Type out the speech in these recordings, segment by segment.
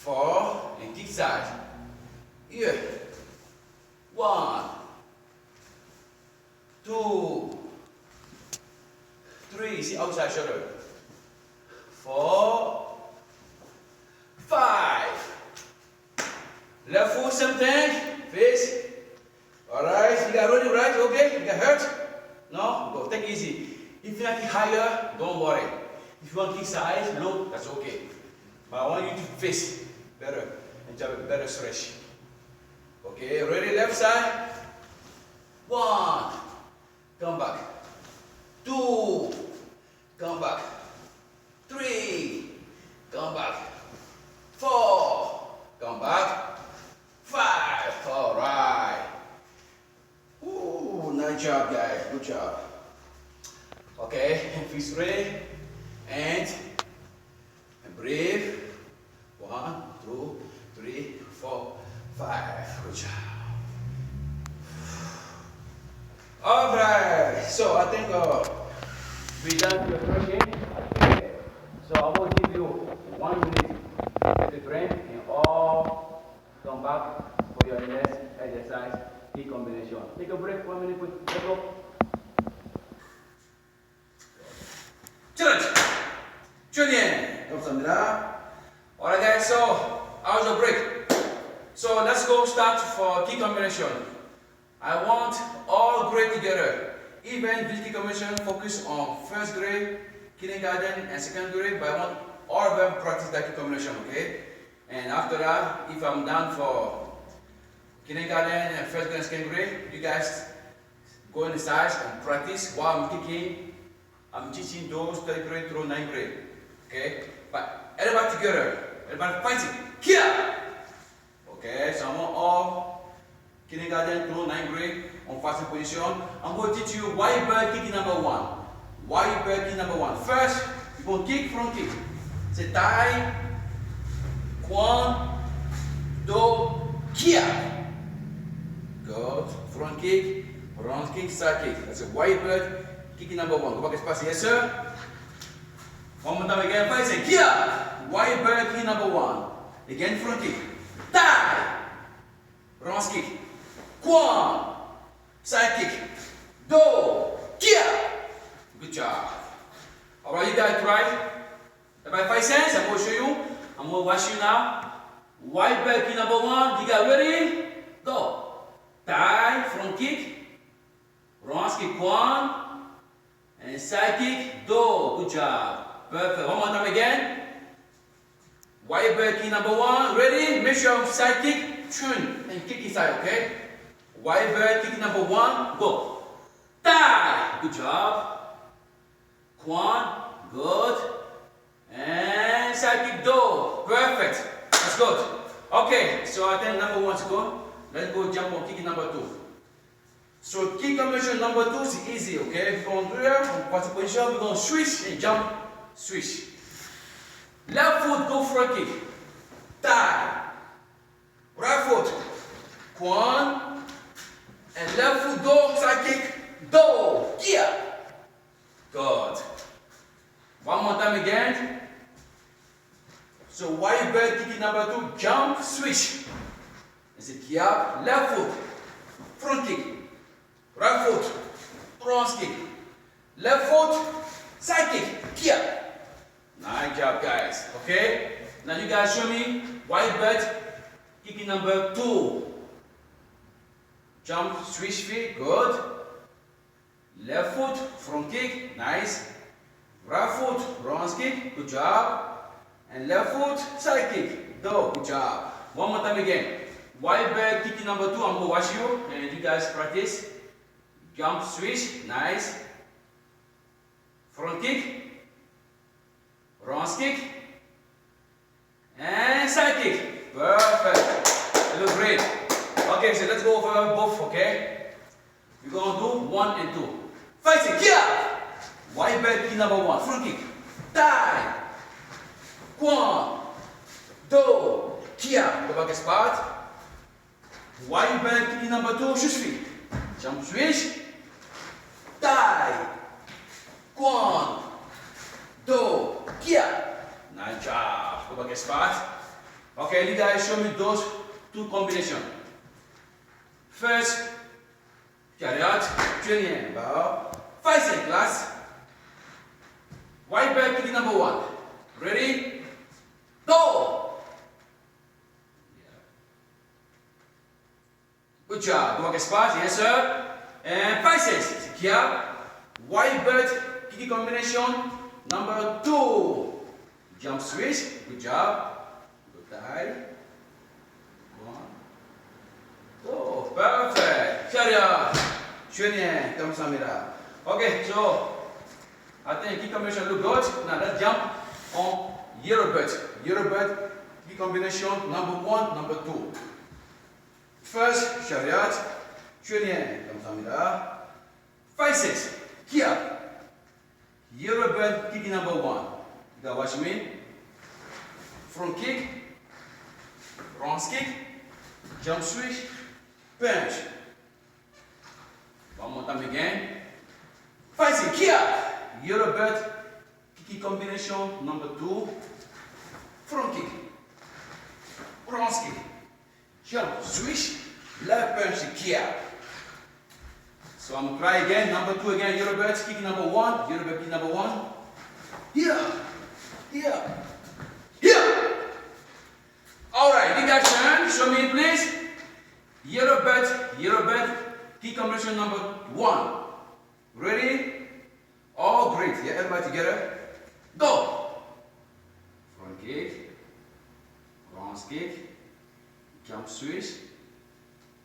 4, and kick side. Here. 1, 2, 3. See outside shoulder. 4, 5. Left foot, same thing. Face. Alright, you got ready, right? Okay? You got hurt? No? Go. Take it easy. If you want to kick higher, don't worry. If you want to kick side, low, that's okay. But I want you to face better and have a better stretch. Okay, ready? Left side. 1. Come back. 2. Come back. 3. Come back. 4. Come back. 5. Alright. Ooh, nice job, guys. Good job. Okay, feet ready. And breathe. 1, 2, 3, 4, 5. Good job. Alright, so I think we're done with the first game. Okay. So I will give you 1 minute to take a break and all come back for your next exercise, kick combination. Take a break, 1 minute, quick. Let's go. Challenge! Tune in. 감사합니다. Alright guys, so how's your break? So let's go start for kick combination. I want all grade together. Even this kick combination focus on first grade, kindergarten and second grade, but I want all of them practice that kick combination, okay? And after that, if I'm done for kindergarten and first grade and second grade, you guys go in the sides and practice while I'm kicking. I'm teaching those third grade through 9th grade, okay? But everybody together, everybody fighting. Here! Okay, so I want all kindergarten through 9th grade on fasting position. I'm going to teach you wide bird kicking number 1. Wide bird kicking number 1. First, you're going to kick, front kick. Say tai, quan, do, kia. Good. Front kick, round kick, side kick. That's a wide bird kicking number 1. Go back espace. Yes, sir. One more time again. Fight. Say kia. Wide bird kicking number 1. Again, front kick. Tai. Round kick. Quan. Side kick. Do. Kia. Good job. Alright, you guys try. About 5 cents, I'm going to show you. I'm going to watch you now. Wide bird kick number 1. You got ready? Go. Tai. Front kick. Round kick. Quan. And side kick. Do. Good job. Perfect. One more time again. Wide bird kick number 1. Ready? Make sure side kick, turn and kick inside, okay? Wide bird kick number 1. Go. Tai. Good job. Quan. Good. And side kick. Do. Perfect. That's good. Okay, so I think number 1's gone. Let's go jump on kick number 2. So kick combination number 2 is easy, okay? We're going to do here, on position, we're going to switch and jump. Switch. Left foot, go front kick. Tai. Right foot. Quan. And left foot, go side kick. Do. Kia. Good. One more time again. So wide bird kicking number 2, jump, switch. Is it kia? Left foot. Front kick. Right foot. Cross kick. Left foot. Side kick. Kia. Nice job, guys. Okay? Now you guys show me wide bird kicking number 2. Jump, switch feet. Good. Left foot, front kick. Nice. Right foot, round kick. Good job. And left foot, side kick. Do. Good job. One more time again. Wide bird kicking number 2. I'm going to watch you and you guys practice. Jump, switch. Nice. Front kick. Round kick. And side kick. Perfect. You look great. Okay, so let's go over both, okay? We're going to do 1 and 2. Fighting. Kia. Wide bird kick number 1. Front kick. Tai. Quan. Do. Kia. Go back a spot. Wide bird kick number 2. Switch feet. Jump, switch. Tai. Quan. Do. Kia. Nice job. Go back a spot. Okay, you guys show me those two combinations. First, chariot, Julian, bow. 5 cent class. White belt kicking number 1. Ready? Go! Good job. Go back spot, yes sir. And 5 cents. Here. White belt kicking combination number 2. Jump switch. Good job. Good tie. 1. Oh, perfect. Chariot. Julian, 감사합니다. Okay, so I think key combination look good. Now let's jump on yellow belt. Yellow belt key combination number 1, number 2. First, chariot. Julian, 감사합니다. 5, 6. Here. Yellow belt kick number 1. You got what you mean? Front kick, front kick, jump switch, punch. One more time again. 5, 6. Here. Yellow belt kick combination number 2. Front kick, front kick, jump switch, left punch here. So I'm gonna try again. Number 2 again. Yellow belt kick number 1. Yellow belt kick number 1. Here, here, here. All right, you guys turn. Show me please. Yellow belt kick combination number 1. Ready? All great. Yeah, everybody together. Go. Front kick, front kick, jump switch,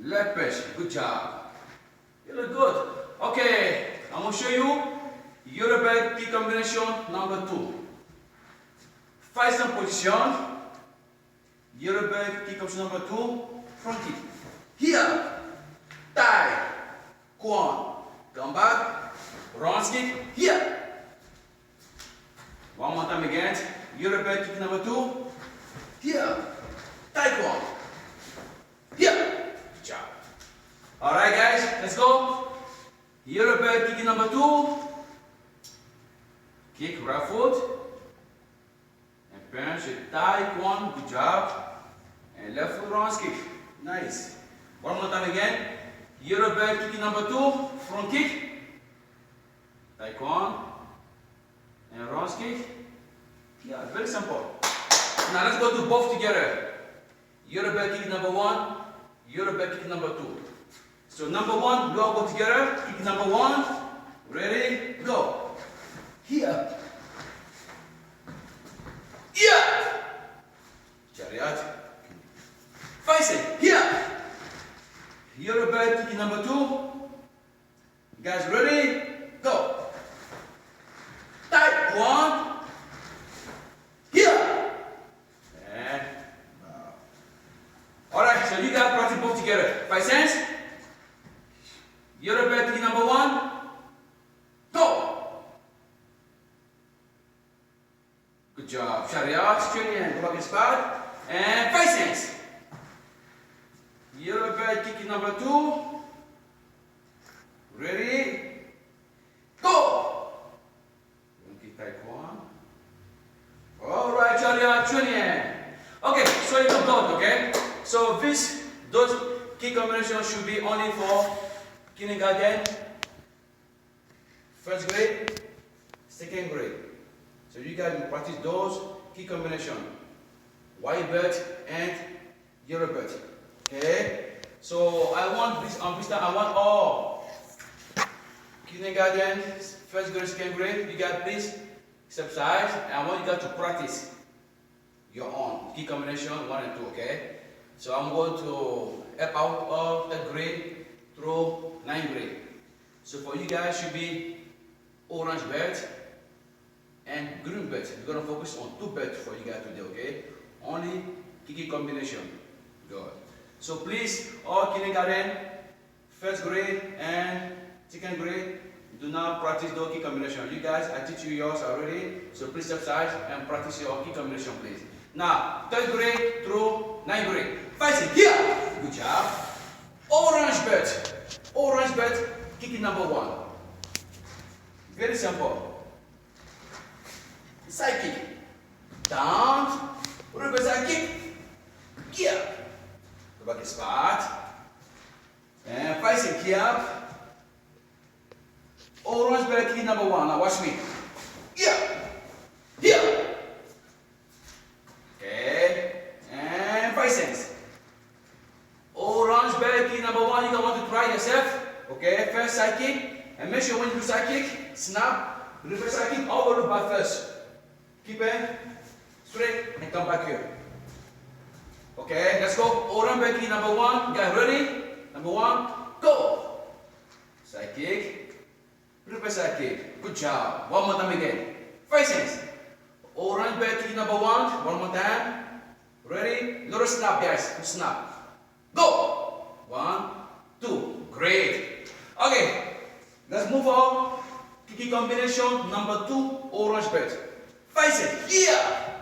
left punch. Good job. You look good. Okay, I'm gonna show you yellow belt kick combination number 2. 5 cent position. Yellow belt kick combination number 2. Front kick. Here. Tie. Quan. Come back. Round kick. Here. One more time again. Yellow belt kick number 2. Here. Tie quan. Here. Good job. Alright guys, let's go. Yellow belt kick number 2. Kick right foot. And punch it. Tie quan. Good job. And left foot round kick. Nice. One more time again. Yellow belt kick number 2. Front kick. Tie quan. And round kick. Yeah, very simple. Now let's go to both together. Yellow belt kick number 1. Yellow belt kick number 2. So number 1, we all go together. Kick number 1. Ready? Go. Here. Here. Chariot. 5 cents. Here. Yellow belt kick number 2. You guys ready? Go. Tight 1. Here. And alright, so you guys practice both together. 5 cents. Yellow belt kick number 1. Go. Good job. Chariot, Julian, go back in spot. And 5 cents. Yellow belt kick number 2. Ready? Go. One kick tight one. Alright, Chariot, Julian. Okay, so you look good, okay? So those kick combinations should be only for kindergarten, first grade, second grade. So you guys will practice those key combinations. White belt and yellow belt. Okay? So I want this time I want all kindergarten, first grade, second grade, you guys please subside. And I want you guys to practice your own key combination 1 and 2, okay? So I'm going to help out of that grade through 9th grade. So for you guys should be orange belt and green belt. We're going to focus on 2 belts for you guys today, okay? Only key combination. Good. So please, all kindergarten, first grade and second grade, do not practice those key combination. You guys, I teach you yours already, so please step aside and practice your key combination, please. Now, 3rd grade through 9th grade. Fighting here. Good job. Orange belt, kick number 1. Very simple. Side kick. Down. Reverse side kick. snap, reverse side kick, over loop back first. Keep it straight and come back here. Okay, let's go. Oran back kick number one. Guys, ready? Number one, go. Side kick, reverse side kick. Good job. One more time again. Faces. Oran back kick number one more time. Ready? Little snap, guys. Snap. Go. 1, 2. Great. Okay. Let's move on. Kicking combination number 2. Orange belt. Face it. Yeah.